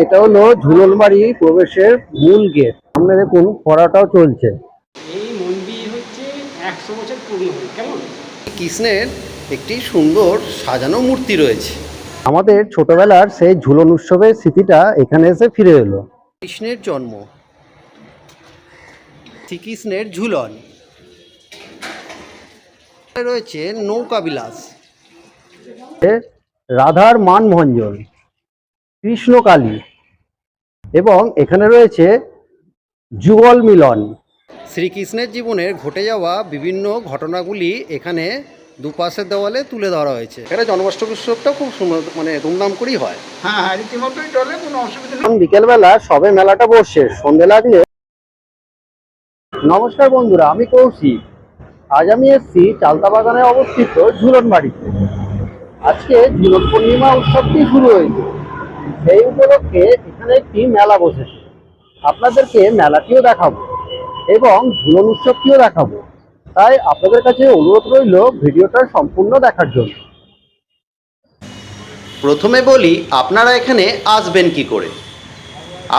এটা হলো ঝুলনবাড়ি প্রবেশের মূল গেট। সামনে দেখুন ফরাটাও চলছে। এই মন্দির হচ্ছে 100 বছর পূর্ণ হলো। কেমন? কৃষ্ণের একটি সুন্দর সাজানো মূর্তি রয়েছে। আমাদের ছোটবেলার সেই ঝুলন উৎসবের স্মৃতিটা এখানে এসে ফিরে এলো। কৃষ্ণের জন্ম, শ্রীকৃষ্ণের ঝুলন, রয়েছে নৌকা বিলাস, রাধার মানভঞ্জন, কৃষ্ণকালী এবং এখানে রয়েছে যুগল মিলন। শ্রীকৃষ্ণের জীবনের ঘটে যাওয়া বিভিন্ন ঘটনাগুলি এখানে দুপাশের দেওয়ালে তুলে ধরা হয়েছে। এখানে জন্মাষ্টমী উৎসবটাও খুব সুন্দর ধুমধাম করেই হয়। হ্যাঁ, রীতিমতোই চলে, কোনো অসুবিধা নেই। বিকেলবেলা সবে মেলাটা বসছে, সন্ধে লাগলে। নমস্কার বন্ধুরা, আমি কৌশিক। আজ আমি এসেছি চালতা বাগানে অবস্থিত ঝুলন বাড়িতে। আজকে ঝুলন পূর্ণিমা উৎসবটি শুরু হয়েছে। সেই উপলক্ষে এখানে একটি মেলা বসেছে। আপনাদেরকে মেলাটিও দেখাবো এবং ঝুলন উৎসবটিও দেখাবো। তাই আপনাদের কাছে অনুরোধ রইল ভিডিওটা সম্পূর্ণ দেখার জন্য। প্রথমে বলি আপনারা এখানে আসবেন কি করে।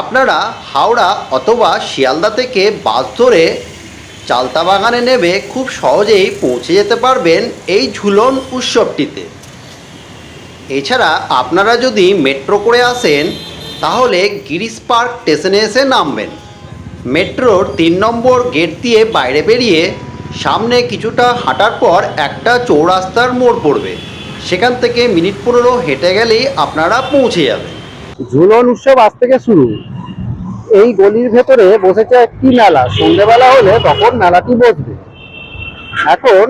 আপনারা হাওড়া অথবা শিয়ালদা থেকে বাস ধরে চালতা বাগানে নেমে খুব সহজেই পৌঁছে যেতে পারবেন এই ঝুলন উৎসবটিতে। এছাড়া আপনারা যদি মেট্রো করে আসেন তাহলে গিরিশ পার্ক স্টেশনে এসে নামবেন। মেট্রোর 3 নম্বর গেট দিয়ে বাইরে বেরিয়ে সামনে কিছুটা হাঁটার পর একটা চৌরাস্তার মোড় পড়বে। সেখান থেকে মিনিট 15 হেঁটে গেলেই আপনারা পৌঁছে যাবেন। ঝুলন উৎসব আজ থেকে শুরু। এই গলির ভেতরে বসেছে একটি মেলা। সন্ধ্যেবেলা হলে তখন মেলাটি বসবে। এখন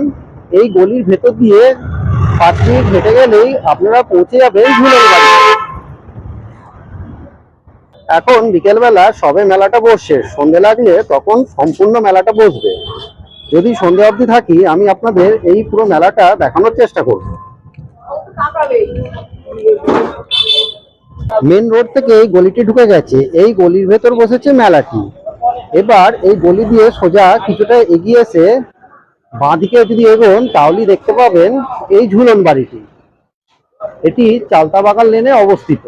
এই গলির ভেতর দিয়ে 5 মিনিট হেঁটে গেলেই আপনারা পৌঁছে যাবেন ঝুলন বাড়ি। এখন বিকেলবেলা সবে মেলাটা বসছে, সন্ধে লাগলে তখন সম্পূর্ণ মেলাটা বসবে। যদি সন্ধে অবধি থাকি আমি আপনাদের এই পুরো মেলাটা দেখানোর চেষ্টা করব। মেন রোড থেকে এই গলিটি ঢুকে গেছে। এই গলির ভেতর বসেছে মেলাটি। এবার এই গলি দিয়ে সোজা কিছুটা এগিয়ে এসে বাঁদিকে যদি এগোন তাহলেই দেখতে পাবেন এই ঝুলন বাড়িটি। এটি চালতা বাগান লেনে অবস্থিত।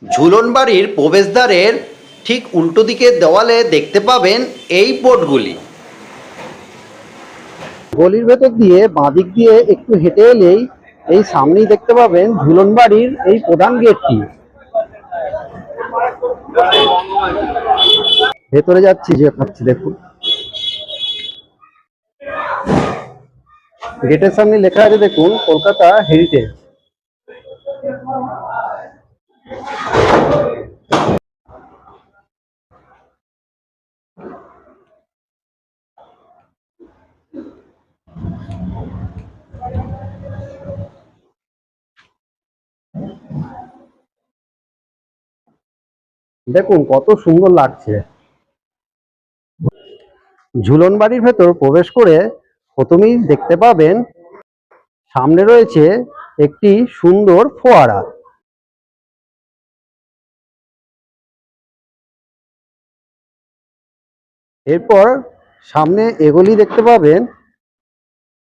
ঝুলন বাড়ির প্রবেশদ্বারের ঠিক উল্টো দিকের দেওয়ালে দেখতে পাবেন এই বোর্ডগুলি। গলির ভেতর দিয়ে বাঁদিক দিয়ে একটু হেঁটে এলেই এই সামনেই দেখতে পাবেন ঝুলন বাড়ির এই প্রধান গেটটি। ভেতরে যাচ্ছি, যে পাচ্ছি দেখুন। গেটের সামনে লেখা আছে দেখুন, কলকাতা হেরিটেজ। দেখুন কত সুন্দর লাগছে। ঝুলন বাড়ির ভেতর প্রবেশ করে প্রথমেই দেখতে পাবেন সামনে রয়েছে একটি সুন্দর ফোয়ারা। এরপর সামনে এগোলেই দেখতে পাবেন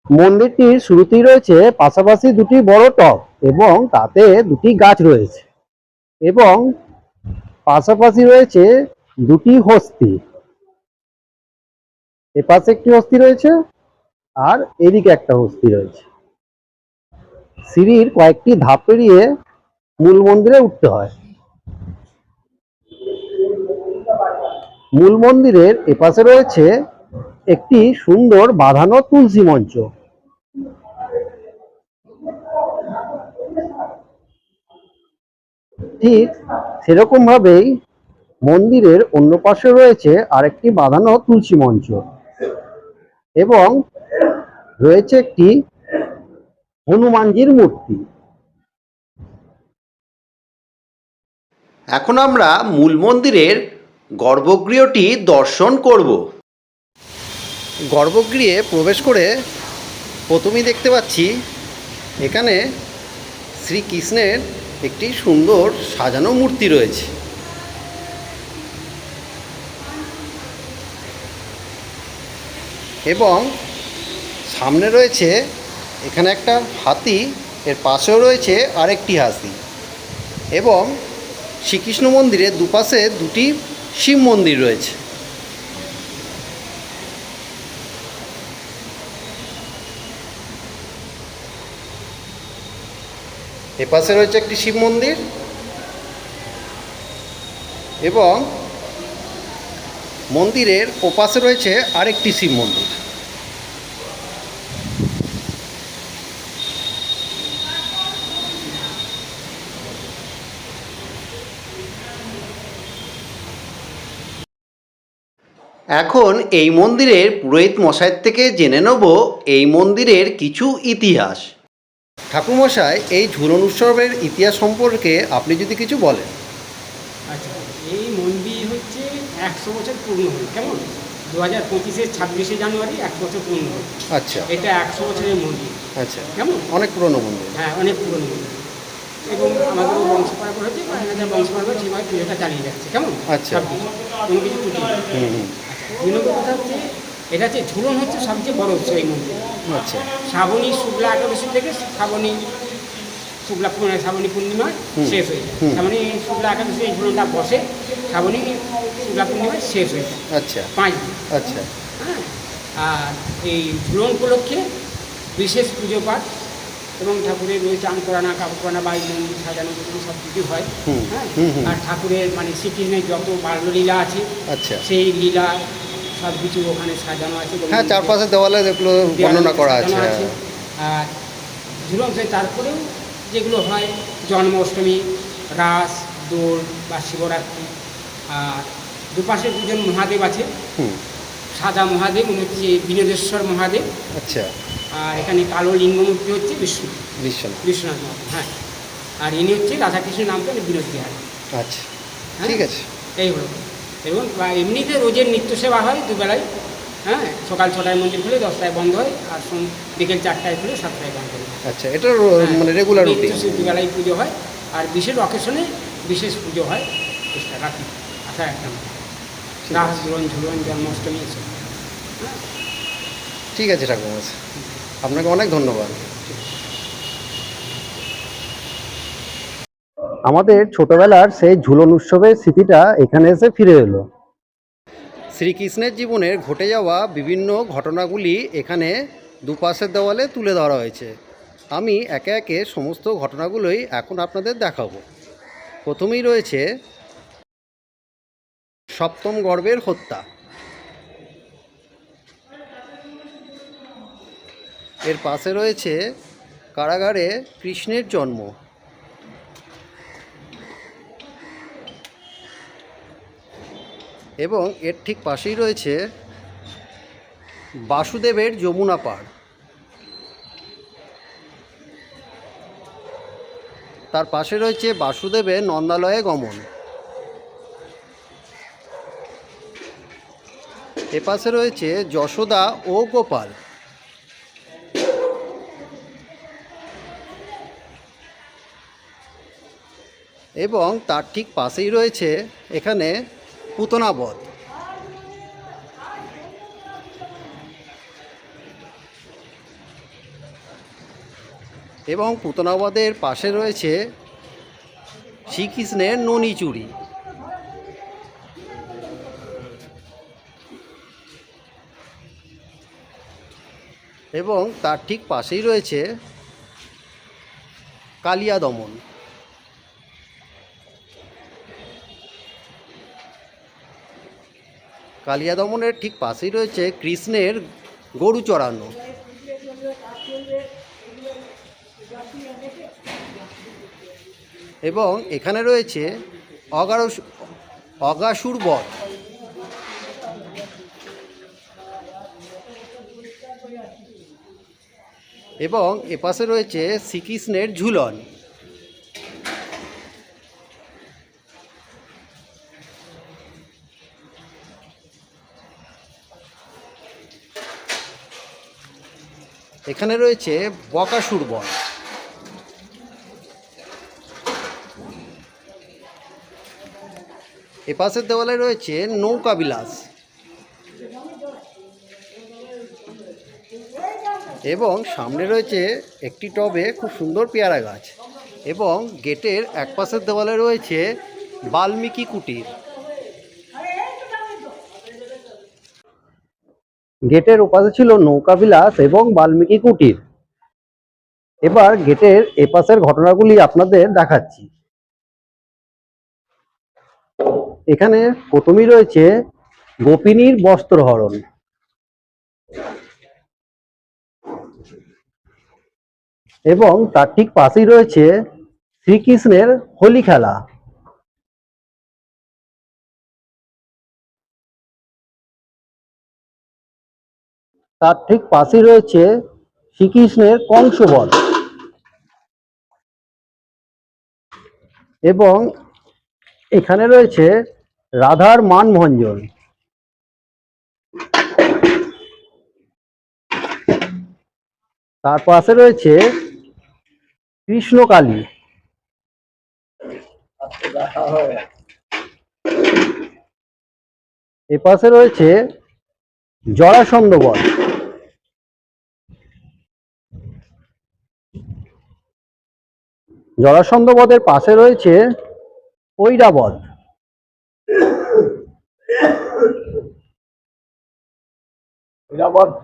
মন্দিরটির শুরুতেই রয়েছে পাশাপাশি দুটি বড় টব এবং তাতে দুটি গাছ রয়েছে এবং পাশাপাশি রয়েছে দুটি হস্তি। এপাশে একটি হস্তি রয়েছে আর এদিকে একটা হস্তি রয়েছে। সিঁড়ির কয়েকটি ধাপ পেরিয়ে মূল মন্দিরে উঠতে হয়। মূল মন্দিরের এপাশে রয়েছে একটি সুন্দর বাঁধানো তুলসী মঞ্চ। ঠিক সেরকম ভাবেই মন্দিরের অন্য পাশে রয়েছে আরেকটি বাঁধানো তুলসী মঞ্চ এবং রয়েছে একটি হনুমানজির মূর্তি। এখন আমরা মূল মন্দিরের গর্ভগৃহটি দর্শন করব। গর্ভগৃহে প্রবেশ করে প্রথমেই দেখতে পাচ্ছি এখানে শ্রীকৃষ্ণের একটি সুন্দর সাজানো মূর্তি রয়েছে এবং সামনে রয়েছে এখানে একটা হাতি, এর পাশেও রয়েছে আরেকটি হাতি। এবং শ্রীকৃষ্ণ মন্দিরের দুপাশে দুটি শিব মন্দির রয়েছে। এপাশে রয়েছে একটি শিব মন্দির এবং মন্দিরের ওপাশে রয়েছে আরেকটি শিব মন্দির। এখন এই মন্দিরের পুরোহিত মশাইয়ের থেকে জেনে নেব এই মন্দিরের কিছু ইতিহাস। ঠাকুরমশাই, এই ঝুলন উৎসবের ইতিহাস সম্পর্কে আপনি যদি কিছু বলেন। আচ্ছা, এই মন্দির হচ্ছে 100 বছর পূর্ণ হল, কেমন 2025-এর 26শে জানুয়ারি 1 বছর পূর্ণ হল। আচ্ছা এটা 100 বছরের মন্দির, আচ্ছা, কেমন অনেক পুরনো মন্দির। হ্যাঁ, অনেক পুরনো মন্দির এবং আমাদেরও বংশ পরম্পরা হচ্ছে বা এনাদের বংশ পরম্পরা সেভাবে পুজোটা চালিয়ে যাচ্ছে, কেমন আচ্ছা। সব কিছু, কোনো কিছু ত্রুটি নেই। হুম। আচ্ছা, 2 নম্বর কথা হচ্ছে এটা হচ্ছে ঝুলন হচ্ছে সবচেয়ে বড় উৎসব এই মন্দির। আচ্ছা শ্রাবণী শুক্লা একাদশী থেকে শ্রাবণী পূর্ণিমা শেষ হয়ে যায়। শ্রাবণী শুক্লা একাদশী এই ঝুলনটা বসে, শ্রাবণী শুক্লা পূর্ণিমায় শেষ হয়ে যায়, আচ্ছা 5 দিন। আচ্ছা হ্যাঁ, আর এই ঝুলন উপলক্ষে বিশেষ পুজো পাঠ এবং ঠাকুরের ওই চান করানা, কাপড় পরানা বা এই মন্দির সাজানো সব কিছু হয়। হ্যাঁ, আর ঠাকুরের মানে শ্রীকৃষ্ণের যত বাল্যলীলা আছে আচ্ছা। সেই লীলা সব কিছু ওখানে সাজানো আছে। হ্যাঁ, চারপাশে দেওয়ালে এগুলো বর্ণনা করা আছে। আর ঝুলন তারপরেও যেগুলো হয় জন্মাষ্টমী, রাস, দোল বা শিবরাত্রি। আর দুপাশে দুজন মহাদেব আছে, সাদা মহাদেব উনি হচ্ছে বিনোদেশ্বর মহাদেব। আচ্ছা। আর এখানে কালো লিঙ্গমূর্তি হচ্ছে বিশ্বনাথ মহাদেব। হ্যাঁ, আর ইনি হচ্ছে রাধাকৃষ্ণের নাম করে বিনোদ বিহারী। আচ্ছা, ঠিক আছে। এই হলো। এবং এমনিতে রোজের নিত্য সেবা হয় দুবেলায়। হ্যাঁ, সকাল 6টায় মন্দির খুলে 10টায় বন্ধ হয়, আর বিকেল 4টায় খুলে 7টায় বন্ধ হয়। আচ্ছা, এটা মানে রেগুলার রুটিন। দুবেলায় পুজো হয়, আর বিশেষ অকেশনে বিশেষ পুজো হয় চেষ্টা রাখি। আচ্ছা, একটা রাস, ঝুলন, জন্মাষ্টমী এসব। হ্যাঁ, ঠিক আছে ঠাকুরমশাই, আপনাকে অনেক ধন্যবাদ। আমাদের ছোটবেলার সেই ঝুলন উৎসবের স্মৃতিটা এখানে এসে ফিরে এলো। শ্রীকৃষ্ণের জীবনের ঘটে যাওয়া বিভিন্ন ঘটনাগুলি এখানে দুপাশের দেওয়ালে তুলে ধরা হয়েছে। আমি একে একে সমস্ত ঘটনাগুলোই এখন আপনাদের দেখাবো। প্রথমেই রয়েছে সপ্তম গর্ভের হত্যা। এর পাশে রয়েছে কারাগারে কৃষ্ণের জন্ম। এবং এর ঠিক পাশেই রয়েছে বাসুদেবের যমুনা পাড়। তার পাশে রয়েছে বাসুদেবের নন্দালয়ে গমন। এপাশে রয়েছে যশোদা ও গোপাল। এবং তার ঠিক পাশেই রয়েছে এখানে পুতনা বধ। এবং পুতনা বধের পাশে রয়েছে শ্রীকৃষ্ণের ননী চুরি। এবং তার ঠিক পাশেই রয়েছে কালিয়া দমন। কালিয়া দমনের ঠিক পাশেই রয়েছে কৃষ্ণের গরু চড়ানো। এবং এখানে রয়েছে অগাসুর বধ। এবং এপাশে রয়েছে শ্রীকৃষ্ণের ঝুলন। এখানে রয়েছে বকাসুর বধ। এপাশের দেওয়ালে রয়েছে নৌকা বিলাস। এবং সামনে রয়েছে একটি টবে খুব সুন্দর পেয়ারা গাছ। এবং গেটের এক পাশের দেওয়ালে রয়েছে বাল্মীকি কুটির। গেটের ওপাশে ছিল নৌকাবিলাস এবং বাল্মীকি কুটির। এবার গেটের এপাশের ঘটনাগুলি আপনাদের দেখাচ্ছি। এখানে প্রথমেই রয়েছে গোপিনীর বস্ত্রহরণ, এবং তার ঠিক পাশেই রয়েছে শ্রীকৃষ্ণের হোলি খেলা। তার ঠিক পাশেই রয়েছে শ্রীকৃষ্ণের কংসবধ, এবং এখানে রয়েছে রাধার মানভঞ্জন। তার পাশে রয়েছে কৃষ্ণকালী। এপাশে রয়েছে জরাসন্ধ বধ। জরাসন্ধ বধের পাশে রয়েছে ঐরাবত।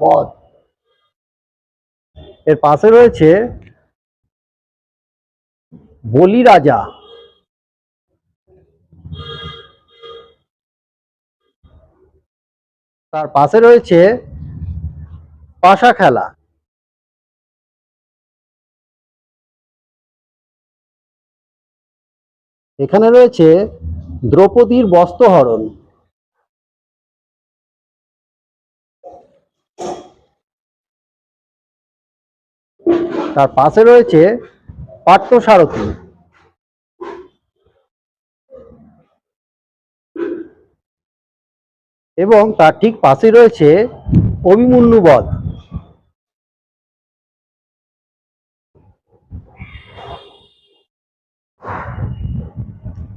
বধ এর পাশে রয়েছে বলি রাজা। তার পাশে রয়েছে পাশা খেলা। এখানে রয়েছে দ্রৌপদীর বস্ত্রহরণ। তার পাশে রয়েছে পার্থসারথী। এবং তার ঠিক পাশে রয়েছে অভিমন্যু বধ।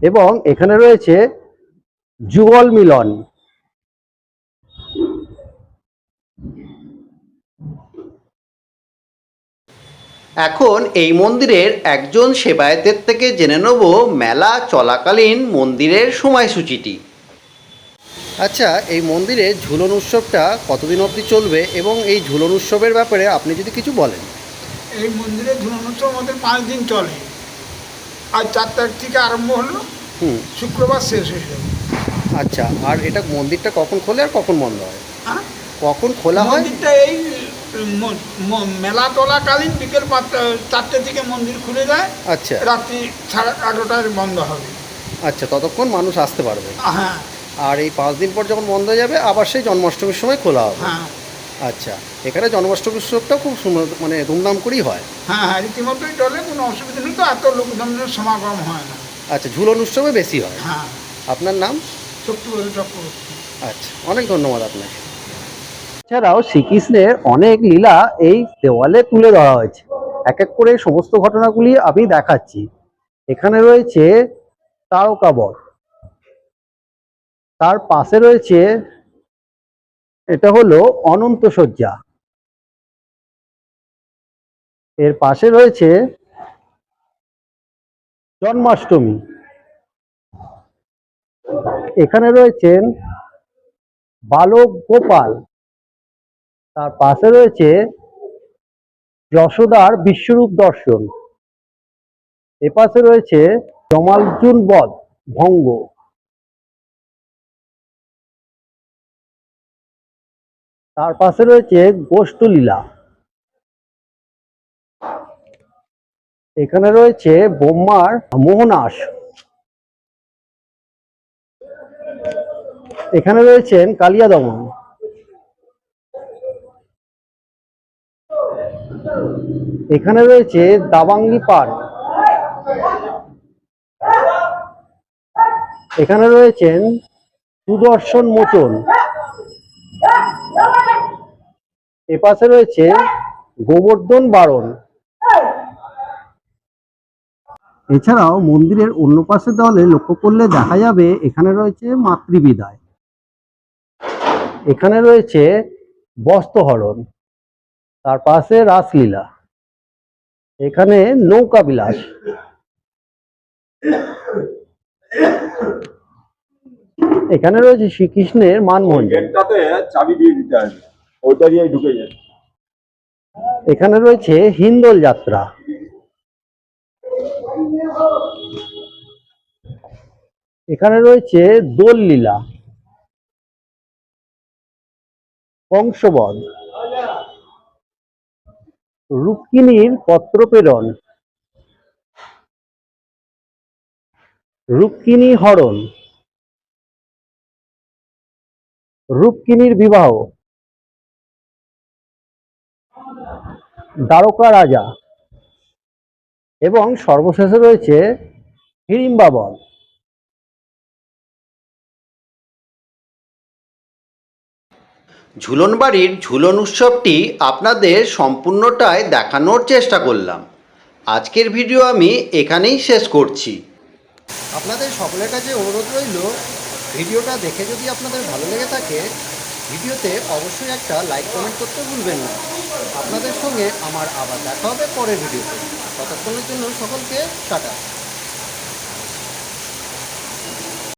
এবং এখানে রয়েছে যুগল মিলন। এখন এই মন্দিরের একজন সেবায়েতের থেকে জেনে নেব মেলা চলাকালীন মন্দিরের সময়সূচিটি। আচ্ছা, এই মন্দিরে ঝুলন উৎসবটা কতদিন অবধি চলবে এবং এই ঝুলন উৎসবের ব্যাপারে আপনি যদি কিছু বলেন। এই মন্দিরে ঝুলন উৎসব আমাদের 5 দিন চলে। আজ 4 তারিখ থেকে আরম্ভ হলো, শুক্রবার শেষ হয়ে যাবে। আচ্ছা, আর এটা মন্দিরটা কখন খোলে আর কখন বন্ধ হয়? হ্যাঁ, কখন খোলা হয়? মন্দিরটা এই মেলা চলাকালীন বিকেল 4টে থেকে মন্দির খুলে যায়। আচ্ছা, রাত্রি 11:30টায় বন্ধ হবে। আচ্ছা, ততক্ষণ মানুষ আসতে পারবে। হ্যাঁ, আর এই 5 দিন পর যখন বন্ধ হয়ে যাবে আবার সেই জন্মাষ্টমীর সময় খোলা হবে। হ্যাঁ, আচ্ছা, এখানে জন্মাষ্টমী উৎসবটাও খুব মানে ধুমধাম করেই হয়। হ্যাঁ, হ্যাঁ, রীতিমতোই চলে, কোনো অসুবিধা নেই। তো এত লোকজনের সমাগম হয় না। আচ্ছা, ঝুলন উৎসবে বেশি হয়। হ্যাঁ, আপনার নাম? শক্তিবতী চক্রবর্তী। আচ্ছা, অনেক ধন্যবাদ আপনাকে। এছাড়াও শ্রীকৃষ্ণের অনেক লীলা এই দেওয়ালে তুলে ধরা হয়েছে। এক এক করে সমস্ত ঘটনাগুলি আমি দেখাচ্ছি। এখানে রয়েছে তারকাবধ। তার পাশে রয়েছে, এটা হলো অনন্ত শয্যা। এর পাশে রয়েছে জন্মাষ্টমী। এখানে রয়েছেন বালক গোপাল। তার পাশে রয়েছে যশোদার বিশ্বরূপ দর্শন। এপাশে রয়েছে জমালজুন বধ ভঙ্গ। তার পাশে রয়েছে গোষ্ঠলীলা। এখানে রয়েছে ব্রহ্মার মোহনাশ। এখানে রয়েছেন কালিয়া দমন। এখানে রয়েছে দাবাঙ্গি পান। এখানে রয়েছেন সুদর্শন মোচন। এপাশে রয়েছে গোবর্ধন বারণ। এছাড়াও মন্দিরের অন্য পাশের দেওয়ালে লক্ষ্য করলে দেখা যাবে এখানে রয়েছে মাতৃবিদায়। এখানে রয়েছে বস্ত্রহরণ। তার পাশে রাসলীলা। এখানে নৌকা বিলাস। এখানে রয়েছে শ্রীকৃষ্ণের মানমন্দির। গেটটাতে চাবি দিয়ে দিতে হবে, ওইটা দিয়ে ঢুকে যায়। এখানে রয়েছে হিন্দোল যাত্রা। এখানে রয়েছে দোল লীলা, কংসবধ, রুক্মিণীর পত্র প্রেরণ, রুক্মিণী হরণ, রুক্মিণীর বিবাহ, দ্বারকা রাজা এবং সর্বশেষে রয়েছে হিড়িম্বা বধ। ঝুলন বাড়ির ঝুলন উৎসবটি আপনাদের সম্পূর্ণটাই দেখানোর চেষ্টা করলাম। আজকের ভিডিও আমি এখানেই শেষ করছি। আপনাদের সকলের কাছে অনুরোধ রইল, ভিডিওটা দেখে যদি আপনাদের ভালো লেগে থাকে, ভিডিওতে অবশ্যই একটা লাইক কমেন্ট করতে ভুলবেন না। আপনাদের সঙ্গে আমার আবার দেখা হবে পরের ভিডিওতে। ততক্ষণের জন্য সকলকে টাটা।